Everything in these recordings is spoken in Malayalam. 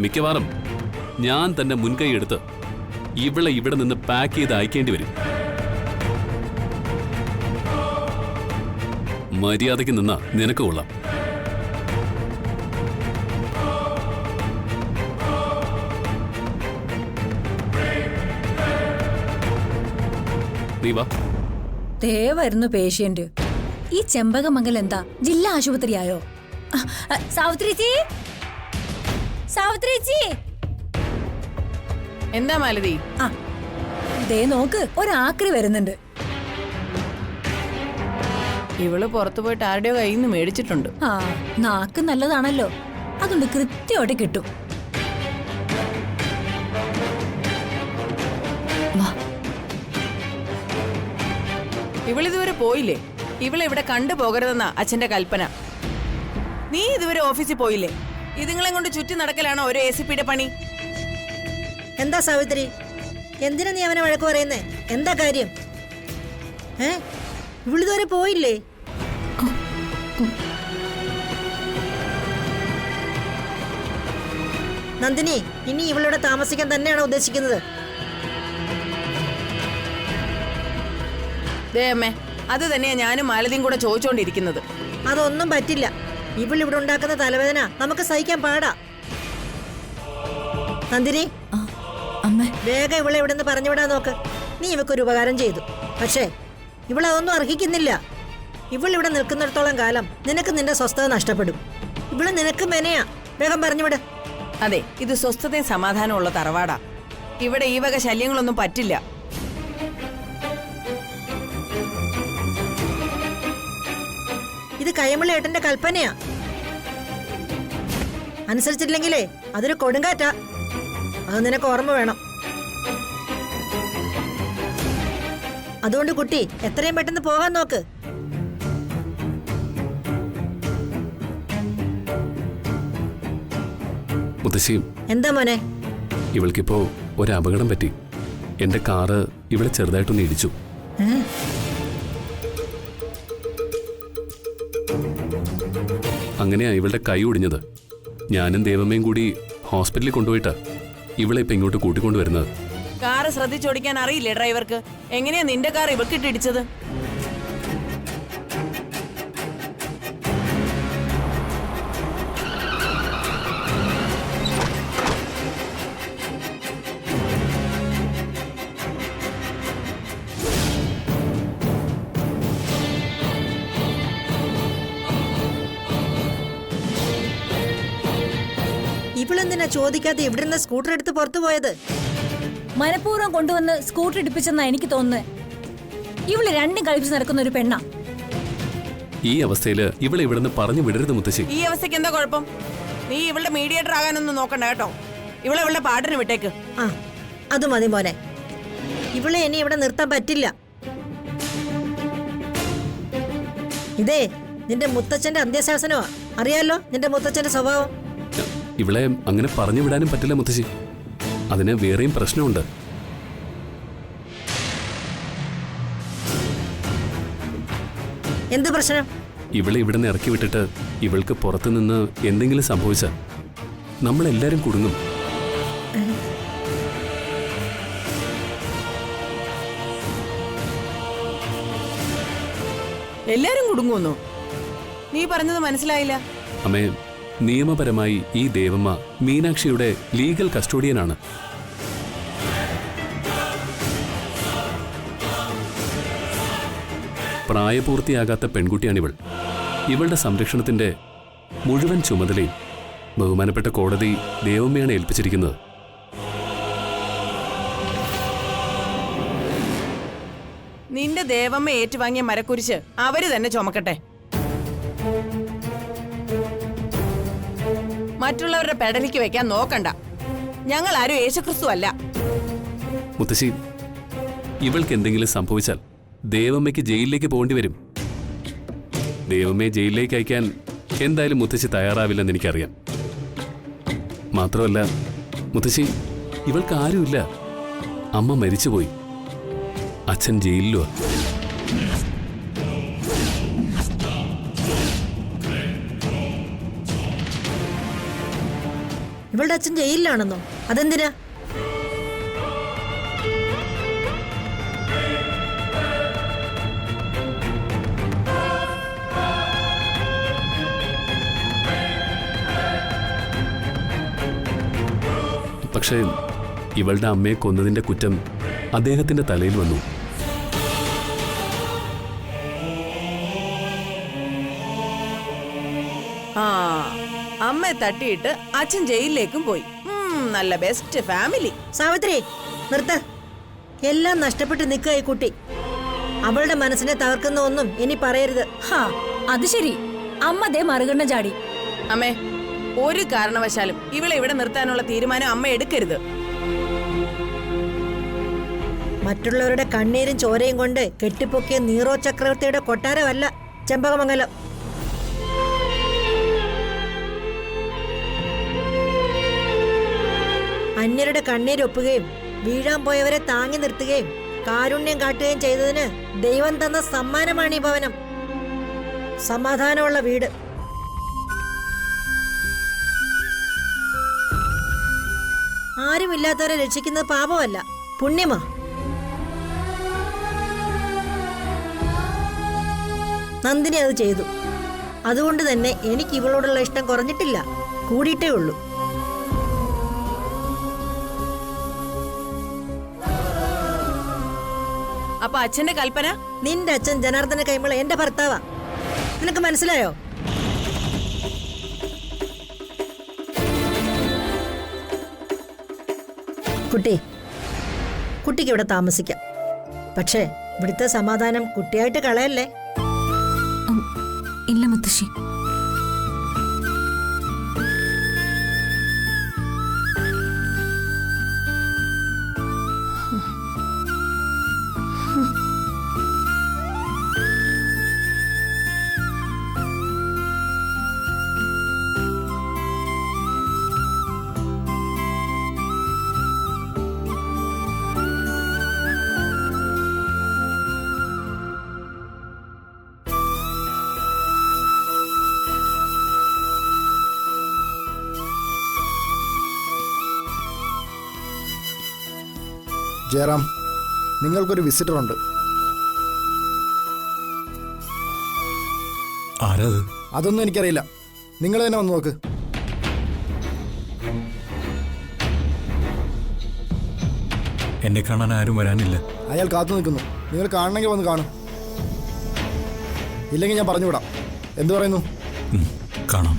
മിക്കവാറും ഞാൻ തന്നെ മുൻകൈ എടുത്ത് ഇവളെ ഇവിടെ നിന്ന് പാക്ക് ചെയ്ത് അയക്കേണ്ടി വരും. മര്യാദയ്ക്ക് നിന്നാ നിനക്ക് കൊള്ളാം. നീ വാ. വരുന്നു പേഷ്യന്റ്. ഈ ചെമ്പകമംഗൽ എന്താ ജില്ലാ ആശുപത്രിയായോ? സാവിത്രിച്ചി, സാവിത്രിച്ചി. എന്താ മാലതി? നോക്ക്, ഒരാക്രി വരുന്നുണ്ട്. ഇവള് പുറത്തു പോയിട്ട് ആരുടെയോ കയ്യിൽ നിന്ന് മേടിച്ചിട്ടുണ്ട്. നാക്ക് നല്ലതാണല്ലോ, അതുകൊണ്ട് കൃത്യമായിട്ട് കിട്ടും. ഇവളിതുവരെ പോയില്ലേ? ഇവളെ ഇവിടെ കണ്ടുപോകരുതെന്നാ അച്ഛന്റെ കൽപ്പന. നീ ഇതുവരെ ഓഫീസിൽ പോയില്ലേ? ഇതുങ്ങളെ കൊണ്ട് ചുറ്റി നടക്കലാണോ ഒരു ACPയുടെ പണി? എന്താ സാവിത്രി, എന്തിനാ നീ അവനെ വഴക്ക് പറയുന്നേ? എന്താ കാര്യം? ഇവളിതുവരെ പോയില്ലേ? നന്ദിനി, ഇനി ഇവളിവിടെ താമസിക്കാൻ തന്നെയാണോ ഉദ്ദേശിക്കുന്നത്? അമ്മേ, അത് തന്നെയാ ഞാനും മാലതിയും കൂടെ ചോദിച്ചോണ്ടിരിക്കുന്നത്. അതൊന്നും പറ്റില്ല. ഇവളിവിടെ ഉണ്ടാക്കുന്ന തലവേദന നമുക്ക് സഹിക്കാൻ പാടാ. നന്ദിനി, വേഗം ഇവളെ ഇവിടെ നിന്ന് പറഞ്ഞുവിടാൻ നോക്ക്. നീ ഇവക്കൊരു ഉപകാരം ചെയ്തു, പക്ഷേ ഇവളതൊന്നും അർഹിക്കുന്നില്ല. ഇവളിവിടെ നിൽക്കുന്നിടത്തോളം കാലം നിനക്ക് നിന്റെ സ്വസ്ഥത നഷ്ടപ്പെടും. ഇവള് നിനക്ക് മെനയാ. വേഗം പറഞ്ഞുവിട്. അതെ, ഇത് സ്വസ്ഥതയും സമാധാനവും ഉള്ള തറവാടാ. ഇവിടെ ഈ വക ശല്യങ്ങളൊന്നും പറ്റില്ല. ഇത് കയ്യമ്പള്ളി ഏട്ടന്റെ കൽപ്പനയാ. അനുസരിച്ചിട്ടില്ലെങ്കിലേ അതൊരു കൊടുങ്കാറ്റാ. അത് നിനക്ക് ഓർമ്മ വേണം. അതുകൊണ്ട് കുട്ടി, എത്രയും പെട്ടെന്ന് പോകാൻ നോക്ക്. മുത്തശ്ശി, എന്താ മോനെ? ഇവൾക്കിപ്പോ ഒരു അപകടം പറ്റി. എന്റെ കാറ് ഇവളെ ചെറുതായിട്ടൊന്ന് ഇടിച്ചു. അങ്ങനെയാ ഇവളുടെ കൈ ഒടിഞ്ഞത്. ഞാനും ദേവമ്മയും കൂടി ഹോസ്പിറ്റലിൽ കൊണ്ടുപോയിട്ടാ ഇവളെ ഇപ്പൊ ഇങ്ങോട്ട് കൂട്ടിക്കൊണ്ടുവരുന്നത്. കാറ് ശ്രദ്ധിച്ചോടിക്കാൻ അറിയില്ലേ ഡ്രൈവർക്ക്? എങ്ങനെയാ നിന്റെ കാർ ഇവക്കിട്ട് ഇടിച്ചത്? ഇവളെന്തിനാ ചോദിക്കാതെ ഇവിടെ നിന്ന് സ്കൂട്ടർ എടുത്ത് പുറത്തു പോയത്? മനഃപൂർവ്വം കൊണ്ടുവന്ന് സ്കൂട്ടർ ഇടിപ്പിച്ചെന്നാ എനിക്ക് തോന്നുന്നത്. ഇവള് രണ്ടും കളിപ്പിച്ച് നടക്കുന്ന ഒരു പെണ്ണാ. ഈ അവസ്ഥയില് ഇവളെ ഇവിടുന്ന് പറഞ്ഞു വിടരുത് മുത്തശ്ശി. ഈ അവസ്ഥയ്ക്ക് എന്താ കുഴപ്പം? നീ ഇവളുടെ മീഡിയേറ്റർ ആകാനൊന്നും നോക്കണ്ട കേട്ടോ. ഇവളുടെ പാട്ടിന് വിട്ടേക്ക്. അത് മതി മോനെ. ഇവളെ ഇനി ഇവിടെ നിർത്താൻ പറ്റില്ല. ഇതേ നിന്റെ മുത്തച്ഛന്റെ അന്ത്യശാസനമാ. അറിയാലോ നിന്റെ മുത്തച്ഛന്റെ സ്വഭാവം. ഇവളെ അങ്ങനെ പറഞ്ഞു വിടാനും പറ്റില്ല മുത്തശ്ശി. അതിന് വേറെയും പ്രശ്നമുണ്ട്. എന്ത് പ്രശ്നം? ഇവളെ ഇവിടുന്ന് ഇറക്കി വിട്ടിട്ട് ഇവൾക്ക് പുറത്തുനിന്ന് എന്തെങ്കിലും സംഭവിച്ചാൽ നമ്മളെല്ലാരും കുടുങ്ങും. എല്ലാരും കുടുങ്ങുന്നു? നീ പറഞ്ഞത് മനസ്സിലായില്ല. അമ്മേ, നിയമപരമായി ഈ ദേവമ്മ മീനാക്ഷിയുടെ ലീഗൽ കസ്റ്റോഡിയനാണ്. പ്രായപൂർത്തിയാകാത്ത പെൺകുട്ടിയാണിവൾ. ഇവളുടെ സംരക്ഷണത്തിന്റെ മുഴുവൻ ചുമതലയും ബഹുമാനപ്പെട്ട കോടതി ദേവമ്മയാണ് ഏൽപ്പിച്ചിരിക്കുന്നത്. നിന്റെ ദേവമ്മ ഏറ്റുവാങ്ങിയ മരക്കുരിശ് അവര് തന്നെ ചുമക്കട്ടെ. മറ്റുള്ളവരുടെ പെടലിക്ക് വെക്കാൻ നോക്കണ്ട. ഞങ്ങൾ ആരും യേശുക്രിസ്തു അല്ല. മുത്തശ്ശി, ഇവൾക്ക് എന്തെങ്കിലും സംഭവിച്ചാൽ ദേവമ്മയ്ക്ക് ജയിലിലേക്ക് പോകേണ്ടി വരും. ദേവമ്മയെ ജയിലിലേക്ക് അയക്കാൻ എന്തായാലും മുത്തശ്ശി തയ്യാറാവില്ലെന്ന് എനിക്കറിയാം. മാത്രമല്ല മുത്തശ്ശി, ഇവൾക്ക് ആരുമില്ല. അമ്മ മരിച്ചുപോയി, അച്ഛൻ ജയിലിലുവാ. ഇവളുടെ അച്ഛൻ ജയിലിലാണെന്നോ? അതെന്തിനാ? പക്ഷേ ഇവളുടെ അമ്മയെ കൊന്നതിന്റെ കുറ്റം അദ്ദേഹത്തിന്റെ തലയിൽ വന്നു. ആ, അമ്മയെ തട്ടിയിട്ട് അച്ഛൻ ജയിലിലേക്കും പോയി. നല്ല ബെസ്റ്റ് ഫാമിലി. സാവിത്രി, നിർത്ത്. എല്ലാം നഷ്ടപ്പെട്ട് നിൽക്കുക ഈ കുട്ടി. അവളുടെ മനസ്സിനെ തകർക്കുന്ന ഒന്നും ഇനി പറയരുത്. ഹാ, അത് ശരി. അമ്മ ദേ മറുകണ്ണ ചാടി. അമ്മേ, ഒരു കാരണവശാലും ഇവളെ ഇവിടെ നിർത്താനുള്ള തീരുമാനം അമ്മ എടുക്കരുത്. മറ്റുള്ളവരുടെ കണ്ണീരും ചോരയും കൊണ്ട് കെട്ടിപ്പൊക്കിയ നീറോ ചക്രവർത്തിയുടെ കൊട്ടാരമല്ല ചെമ്പകമംഗലം. അന്യരുടെ കണ്ണീരൊപ്പുകയും വീഴാൻ പോയവരെ താങ്ങി നിർത്തുകയും കാരുണ്യം കാട്ടുകയും ചെയ്തതിന് ദൈവം തന്ന സമ്മാനമാണ് ഈ ഭവനം. സമാധാനമുള്ള വീട്. ആരുമില്ലാത്തവരെ രക്ഷിക്കുന്നത് പാപമല്ല, പുണ്യമാ. നന്ദിനി അത് ചെയ്തു. അതുകൊണ്ട് തന്നെ എനിക്ക് ഇവളോടുള്ള ഇഷ്ടം കുറഞ്ഞിട്ടില്ല, കൂടിയിട്ടേ ഉള്ളൂ. അപ്പൊ അച്ഛന്റെ കൽപ്പന? നിന്റെ അച്ഛൻ ജനാർദ്ദന കൈമൾ എന്റെ ഭർത്താവാ. നിനക്ക് മനസ്സിലായോ? കുട്ടിക്ക് ഇവിടെ താമസിക്കാം. പക്ഷേ ഇവിടുത്തെ സമാധാനം കുട്ടിയായിട്ട് കളയല്ലേ. ഇല്ല മുത്തശ്ശി. ജയറാം, നിങ്ങൾക്കൊരു വിസിറ്റർ ഉണ്ട്. ആരാത്? അതൊന്നും എനിക്കറിയില്ല, നിങ്ങൾ തന്നെ വന്ന് നോക്ക്. എന്നെ കാണാൻ ആരും വരാനില്ല. അയാൾ കാത്തു നിൽക്കുന്നു. നിങ്ങൾ കാണണമെങ്കിൽ വന്ന് കാണും, ഇല്ലെങ്കിൽ ഞാൻ പറഞ്ഞുവിടാം. എന്തു പറയുന്നു? കാണാം.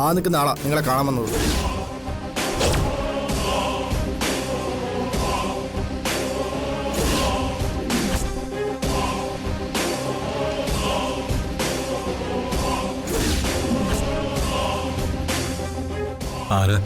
ആ നിൽക്കുന്ന ആളാ നിങ്ങളെ കാണാൻ വന്നത്. ആര്?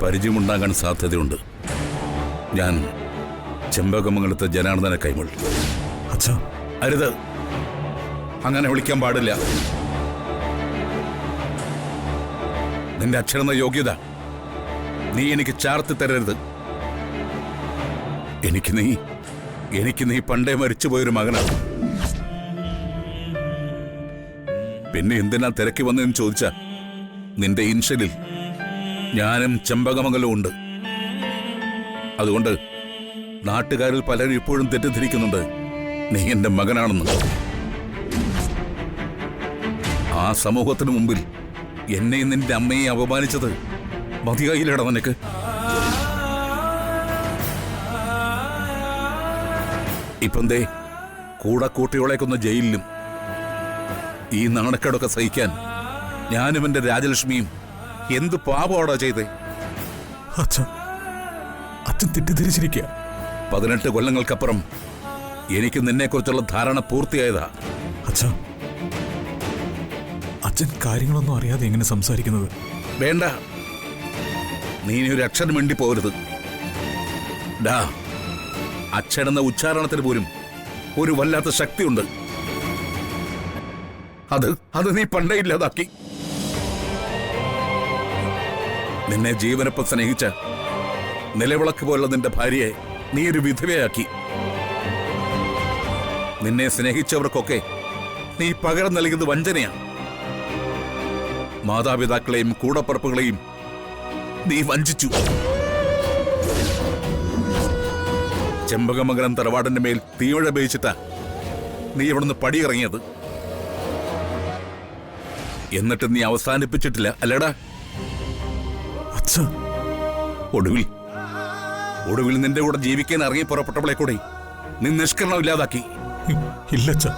പരിചയമുണ്ടാകാൻ സാധ്യതയുണ്ട്. ഞാൻ ചെമ്പകമംഗലത്തെ ജനാർദ്ദന കൈമൾ. അച്ഛാ, അരുത്, അങ്ങനെ വിളിക്കാൻ പാടില്ല. നിന്റെ അച്ഛനെന്ന യോഗ്യത നീ എനിക്ക് ചാർത്തി തരരുത്. എനിക്ക് നീ പണ്ടേ മരിച്ചുപോയൊരു മകനാണ്. പിന്നെ എന്തിനാ തിരക്കി വന്നതെന്ന് ചോദിച്ച നിന്റെ ഇൻഷലിൽ ഞാനും ചെമ്പകമംഗലവും ഉണ്ട്. അതുകൊണ്ട് നാട്ടുകാരിൽ പലരും ഇപ്പോഴും തെറ്റിദ്ധരിക്കുന്നുണ്ട് നീ എന്റെ മകനാണെന്ന്. ആ സമൂഹത്തിന് മുമ്പിൽ എന്നെയും നിന്റെ അമ്മയെ അപമാനിച്ചത് മതിയായില്ലടാ നിനക്ക്? ഇപ്പം ദേ കൂടെ കൂട്ടിയോളേക്കൊന്ന ജയിലിലും. ഈ നാണക്കേടൊക്കെ സഹിക്കാൻ ഞാനും എന്റെ രാജലക്ഷ്മിയും എന്ത് പാപമാടാ ചെയ്തേ? അച്ഛൻ തെറ്റിദ്ധരിച്ചിരിക്കുക. 18 കൊല്ലങ്ങൾക്കപ്പുറം എനിക്ക് നിന്നെക്കുറിച്ചുള്ള ധാരണ പൂർത്തിയായതാ. അച്ഛാ, അച്ഛൻ കാര്യങ്ങളൊന്നും അറിയാതെ എങ്ങനെ സംസാരിക്കുന്നത്? വേണ്ട, നീ ഇനി ഒരു അക്ഷരം മിണ്ടി പോകരുത്. ഡാ, അക്ഷരെന്ന ഉച്ചാരണത്തിന് പോലും ഒരു വല്ലാത്ത ശക്തിയുണ്ട്. അത് നീ പണ്ടേ ഇല്ലാതാക്കി. നിന്നെ ജീവനൊപ്പം സ്നേഹിച്ച നിലവിളക്ക് പോലുള്ള നിന്റെ ഭാര്യയെ നീ ഒരു വിധവയാക്കി. നിന്നെ സ്നേഹിച്ചവർക്കൊക്കെ നീ പകരം നൽകുന്നത് വഞ്ചനയാണ്. മാതാപിതാക്കളെയും കൂടപ്പറപ്പുകളെയും നീ വഞ്ചിച്ചു. ചെമ്പകമംഗലം തറവാടിന്റെ മേൽ തീമഴ പേയിച്ചിട്ടാ നീ ഇവിടുന്ന് പടിയിറങ്ങിയത്. എന്നിട്ട് നീ അവസാനിപ്പിച്ചിട്ടില്ല, അല്ലേടാ? അച്ഛാ, ഒടുവിൽ നിന്റെ കൂടെ ജീവിക്കാൻ ഇറങ്ങി പുറപ്പെട്ടവളെ കൂടെ നീ നിഷ്കരണം ഇല്ലാതാക്കി. ഇല്ല അച്ഛാ,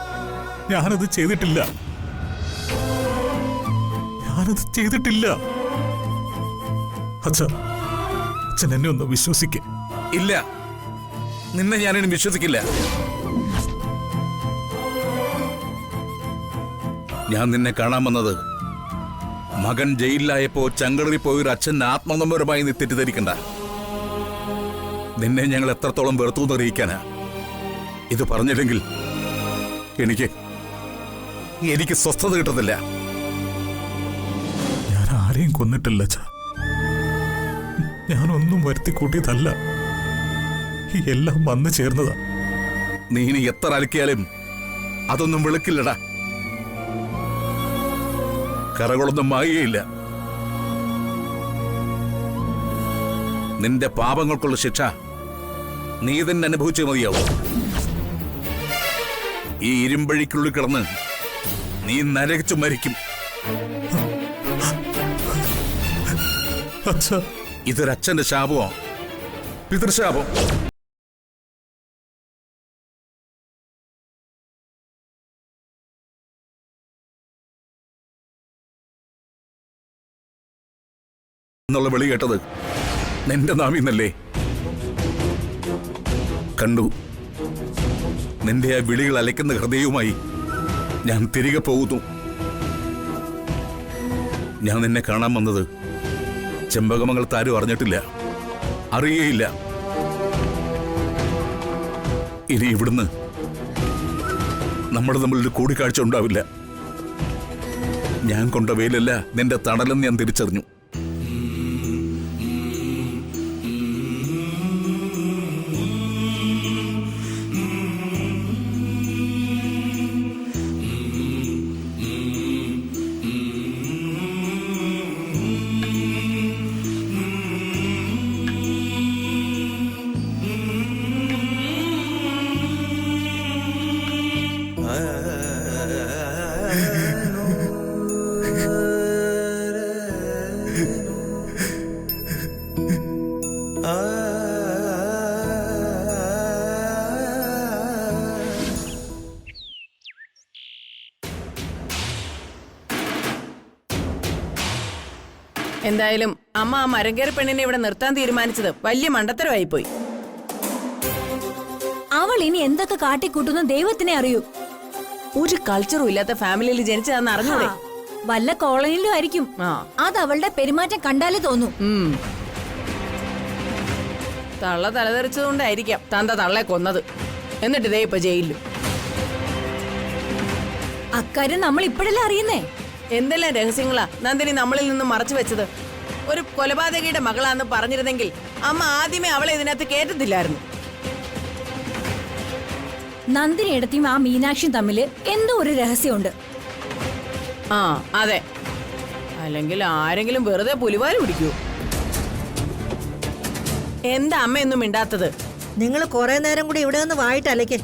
ഞാനത് ചെയ്തിട്ടില്ല. അച്ഛാ, അച്ഛൻ എന്നെ ഒന്ന് വിശ്വസിക്കേ. ഇല്ല, നിന്നെ ഞാനിനി വിശ്വസിക്കില്ല. ഞാൻ നിന്നെ കാണാൻ വന്നത് മകൻ ജയിലിലായപ്പോ ചങ്കടറി പോയൊരു അച്ഛൻ ആത്മനമ്പരമായി നീ തെറ്റിദ്ധരിക്കണ്ട. നിന്നെ ഞങ്ങൾ എത്രത്തോളം വെറുത്തു എന്നറിയിക്കാനാ. ഇത് പറഞ്ഞില്ലെങ്കിൽ എനിക്ക് സ്വസ്ഥത കിട്ടത്തില്ല. ഞാൻ ആരെയും കൊന്നിട്ടില്ല അച്ഛാ. ഞാനൊന്നും വരുത്തി കൂട്ടിയതല്ല. എല്ലാം വന്നു ചേർന്നതാ. നീ ഇനി എത്ര അലക്കിയാലും അതൊന്നും വെളുക്കില്ലടാ. കറകളൊന്നും മായുകയില്ല. നിന്റെ പാപങ്ങൾക്കുള്ള ശിക്ഷ നീ തന്നെ അനുഭവിച്ചേ മതിയാവും. ഈ ഇരുമ്പഴിക്കുള്ളിൽ കിടന്ന് നീ നരകിച്ചു മരിക്കും. അച്ഛാ, ഇതൊരച്ഛന്റെ ശാപമോ? പിതൃശാപം. എന്നുള്ള വിളി കേട്ടത് നിന്റെ നാമീന്നല്ലേ? കണ്ടു, നിന്റെ ആ വിളികൾ അലയ്ക്കുന്ന ഹൃദയവുമായി ഞാൻ തിരികെ പോകുന്നു. ഞാൻ നിന്നെ കാണാൻ വന്നത് ചെമ്പകമംഗലത്ത് ആരും അറിഞ്ഞിട്ടില്ല, അറിയേയില്ല. ഇനി ഇവിടുന്ന് നമ്മുടെ തമ്മിലൊരു കൂടിക്കാഴ്ച ഉണ്ടാവില്ല. ഞാൻ കൊണ്ട വെയിലല്ല നിന്റെ തണലെന്ന് ഞാൻ തിരിച്ചറിഞ്ഞു. എന്തായാലും അമ്മ ആ മരങ്കേറി പെണ്ണിനെ ഇവിടെ നിർത്താൻ തീരുമാനിച്ചത് വലിയ മണ്ടത്തരമായിപ്പോയി. അവൾ ഇനി എന്തൊക്കെ കാട്ടിക്കൂട്ടുന്ന ദൈവത്തിനെ അറിയൂ. ഒരു കൾച്ചറും ഇല്ലാത്ത ഫാമിലിയിൽ ജനിച്ചതാന്ന് അറിഞ്ഞൂടെ? വല്ല കോളനിയിലും ആയിരിക്കും. അത് അവളുടെ പെരുമാറ്റം കണ്ടാലേ തോന്നൂ. തള്ള തലതെറിച്ചതുകൊണ്ടായിരിക്കാം തന്ത തള്ളെ കൊന്നത്. എന്നിട്ട് ഇതേ ഇപ്പൊ ജയിലിലും. അക്കാര്യം നമ്മൾ ഇപ്പോഴല്ലേ അറിയുന്നേ. എന്തെല്ലാം രഹസ്യങ്ങളാ നന്ദിനി നമ്മളിൽ നിന്നും മറച്ചു വെച്ചത്. ഒരു കൊലപാതകയുടെ മകളാന്ന് പറഞ്ഞിരുന്നെങ്കിൽ അമ്മ ആദ്യമേ അവളെ ഇതിനകത്ത് കേട്ടത്തില്ലായിരുന്നു. നന്ദിനി എടുത്തിയും ആ മീനാക്ഷിയും തമ്മില് എന്തോ ഒരു രഹസ്യമുണ്ട്. ആ അതെ, അല്ലെങ്കിൽ ആരെങ്കിലും വെറുതെ പുലിവാല് പിടിക്കൂ. എന്താ അമ്മയൊന്നും മിണ്ടാത്തത്? നിങ്ങൾ കുറെ നേരം കൂടി ഇവിടെ നിന്ന് വായിട്ട് അലയ്ക്ക്.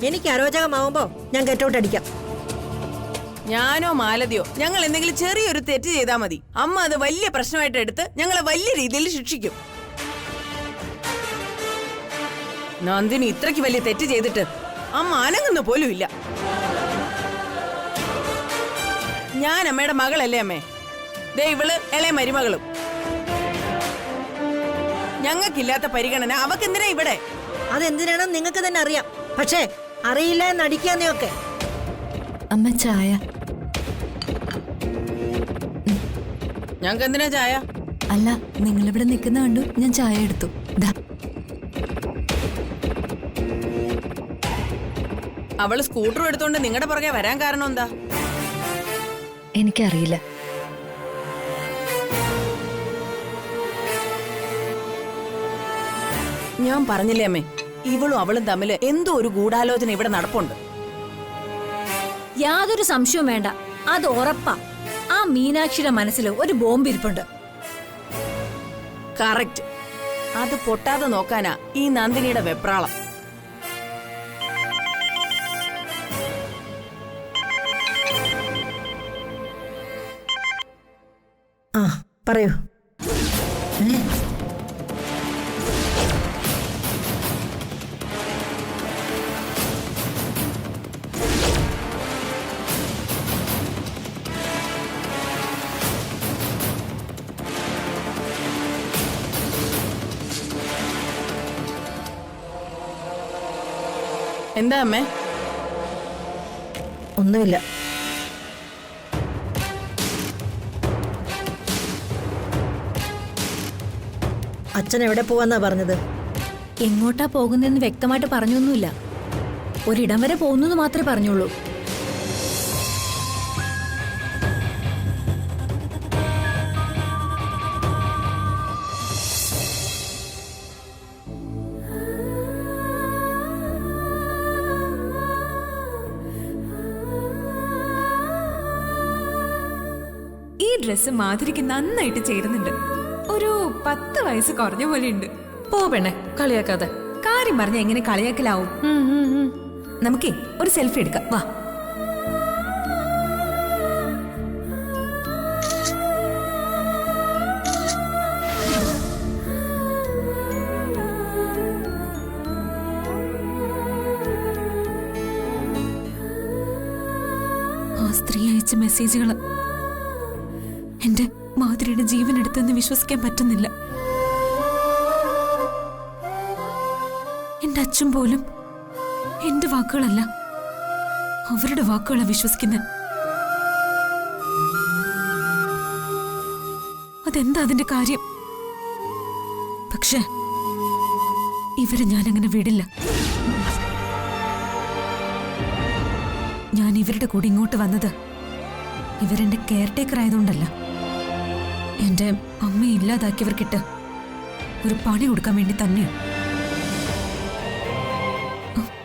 എനിക്ക് അരോചകമാവുമ്പോ ഞാൻ ഗെറ്റൗട്ട് അടിക്കാം. ഞാനോ മാലതിയോ ഞങ്ങൾ എന്തെങ്കിലും ചെറിയൊരു തെറ്റ് ചെയ്താൽ മതി, അമ്മ അത് വലിയ പ്രശ്നമായിട്ട് എടുത്ത് ഞങ്ങളെ വലിയ രീതിയിൽ ശിക്ഷിക്കും. നന്ദിനി ഇത്രയ്ക്ക് വലിയ തെറ്റ് ചെയ്തിട്ട് അമ്മ അനങ്ങുന്ന പോലും ഇല്ല. ഞാൻ അമ്മയുടെ മകളല്ലേ അമ്മേ? ദേ ഇവള് ഇളയ മരുമകളും. ഞങ്ങൾക്കില്ലാത്ത പരിഗണന അവക്കെന്തിനാ ഇവിടെ? അതെന്തിനാണെന്ന് നിങ്ങൾക്ക് തന്നെ അറിയാം. പക്ഷേ അറിയില്ല എന്ന് അടിക്കാന്നെയൊക്കെ. അമ്മ ചായ. ഞങ്ങൾക്ക് എന്തിനാ ചായ? അല്ല, നിങ്ങളിവിടെ നിൽക്കുന്ന കണ്ടു, ഞാൻ ചായ എടുത്തു. ദാ. അവള് സ്കൂട്ടർ എടുത്തോണ്ട് നിങ്ങളുടെ പുറകെ വരാൻ കാരണം എന്താ? എനിക്കറിയില്ല. ഞാൻ പറഞ്ഞില്ലേ അമ്മേ, ഇവളും അവളും തമ്മിൽ എന്തോ ഒരു ഗൂഢാലോചന ഇവിടെ നടപ്പുണ്ട്. യാതൊരു സംശയവും വേണ്ട, അത് ഉറപ്പാ. ആ മീനാക്ഷിയുടെ മനസ്സിൽ ഒരു ബോംബ് ഇരിപ്പുണ്ട്. കറക്റ്റ്. അത് പൊട്ടാതെ നോക്കാനാ ഈ നന്ദിനിയുടെ വെപ്രാളം. ആ പറയൂ. എന്താ അമ്മേ? ഒന്നുമില്ല. അച്ഛൻ എവിടെ പോവാന്നാ പറഞ്ഞത്? എങ്ങോട്ടാ പോകുന്നതെന്ന് വ്യക്തമായിട്ട് പറഞ്ഞൊന്നുമില്ല. ഒരിടം വരെ പോകുന്നു മാത്രമേ പറഞ്ഞുള്ളൂ. ഈ ഡ്രസ്സ് മാധുരിക്ക് നന്നായിട്ട് ചേരുന്നുണ്ട്. ഒരു 10 വയസ്സ് കുറഞ്ഞ പോലെ ഉണ്ട്. പോ പെണ്ണെ, കളിയാക്കാതെ. കാര്യം പറഞ്ഞ എങ്ങനെ കളിയാക്കലാവും? നമുക്കേ ഒരു സെൽഫി എടുക്കാം, വാ. ആ സ്ത്രീ അയച്ച മെസ്സേജുകള് എന്റെ മാധുരിയുടെ ജീവൻ എടുത്തെന്ന് വിശ്വസിക്കാൻ പറ്റുന്നില്ല. എന്റെ അച്ഛൻ പോലും എന്റെ വാക്കുകളല്ല, അവരുടെ വാക്കുകളാ വിശ്വസിക്കുന്നത്. അതെന്താ അതിന്റെ കാര്യം? പക്ഷെ ഇവരെ ഞാനങ്ങനെ വിടില്ല. ഞാൻ ഇവരുടെ കൂടെ ഇങ്ങോട്ട് വന്നത് ഇവരെന്റെ കെയർടേക്കർ ആയതുകൊണ്ടല്ല. എന്റെ അമ്മയെ ഇല്ലാതാക്കിയവർക്കിട്ട് ഒരു പണി കൊടുക്കാൻ വേണ്ടി തന്നെയാണ്.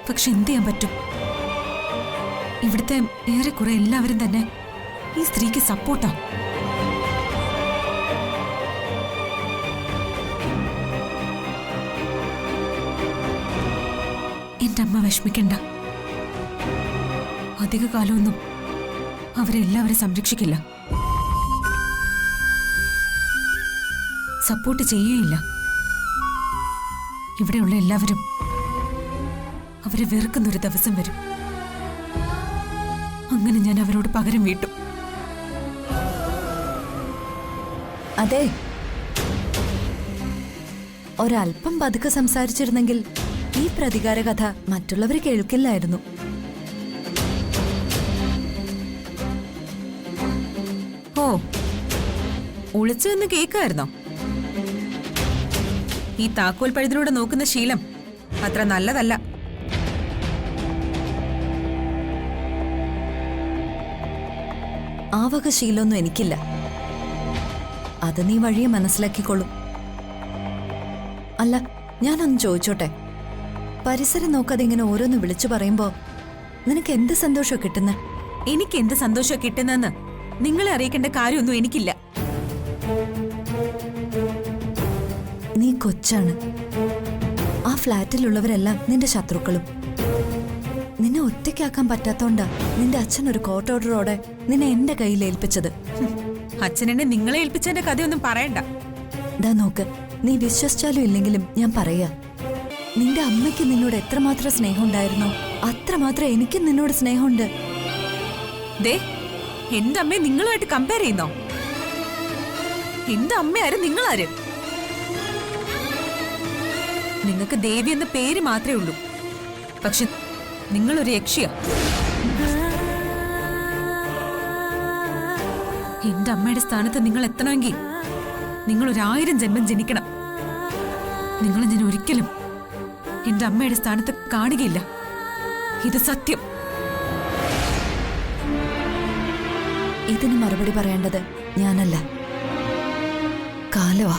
പക്ഷെ എന്ത് ചെയ്യാൻ പറ്റും? ഇവിടുത്തെ ഏറെക്കുറെ എല്ലാവരും തന്നെ ഈ സ്ത്രീക്ക് സപ്പോർട്ടാ. എന്റെ അമ്മ വിഷമിക്കണ്ട. അധിക കാലമൊന്നും അവരെല്ലാവരും സംരക്ഷിക്കില്ല, സപ്പോർട്ട് ചെയ്യുകയില്ല. ഇവിടെയുള്ള എല്ലാവരും അവരെ വെറുക്കുന്നൊരു ദിവസം വരും. അങ്ങനെ ഞാൻ അവരോട് പകരം വീട്ടും. അതെ, ഒരല്പം പതുക്കെ സംസാരിച്ചിരുന്നെങ്കിൽ ഈ പ്രതികാര കഥ മറ്റുള്ളവർ കേൾക്കില്ലായിരുന്നു. ഓ, ഒളിച്ചു നിന്ന് കേൾക്കായിരുന്നോ? ഈ താക്കോൽ പഴുതിലൂടെ നോക്കുന്ന ശീലം അത്ര നല്ലതല്ല. ആ വക ശീലമൊന്നും എനിക്കില്ല. അത് നീ വഴിയെ മനസ്സിലാക്കിക്കൊള്ളും. അല്ല, ഞാനൊന്ന് ചോദിച്ചോട്ടെ, പരിസരം നോക്കാതെ ഇങ്ങനെ ഓരോന്ന് വിളിച്ചു പറയുമ്പോ നിനക്ക് എന്ത് സന്തോഷം കിട്ടുന്ന? എനിക്ക് എന്ത് സന്തോഷം കിട്ടുന്നെന്ന് നിങ്ങളെ അറിയിക്കേണ്ട കാര്യമൊന്നും എനിക്കില്ല. നീ കൊച്ചാണ്. ആ ഫ്ലാറ്റിലുള്ളവരെല്ലാം നിന്റെ ശത്രുക്കളും. നിന്നെ ഒറ്റയ്ക്കാക്കാൻ പറ്റാത്തോണ്ടാ നിന്റെ അച്ഛൻ ഒരു കോർട്ട് ഓർഡറോടെ നിന്നെ എന്റെ കയ്യിൽ ഏൽപ്പിച്ചത്. അച്ഛനെന്നെ നിങ്ങളെ ഏൽപ്പിച്ചതിന്റെ കഥയൊന്നും പറയണ്ട. ദാ നോക്ക്, നീ വിശ്വസിച്ചാലും ഇല്ലെങ്കിലും ഞാൻ പറയാ, നിന്റെ അമ്മയ്ക്ക് നിന്നോട് എത്രമാത്രം സ്നേഹം ഉണ്ടായിരുന്നോ അത്രമാത്രം എനിക്കും നിന്നോട് സ്നേഹമുണ്ട്. ദേ, എന്റെ അമ്മയെ നിങ്ങളുമായിട്ട് കമ്പയർ ചെയ്യുന്നോ? എന്റെ അമ്മയാരും നിങ്ങളാരും? നിങ്ങൾക്ക് ദേവി എന്ന പേര് മാത്രമേ ഉള്ളൂ, പക്ഷെ നിങ്ങളൊരു യക്ഷിയാ. എന്റെ അമ്മയുടെ സ്ഥാനത്ത് നിങ്ങൾ എത്തണമെങ്കിൽ നിങ്ങൾ 1000 ജന്മം ജനിക്കണം. നിങ്ങൾ ഞാൻ ഒരിക്കലും എന്റെ അമ്മയുടെ സ്ഥാനത്ത് കാണുകയില്ല. ഇത് സത്യം. ഇതിന് മറുപടി പറയേണ്ടത് ഞാനല്ല, കാലവാ.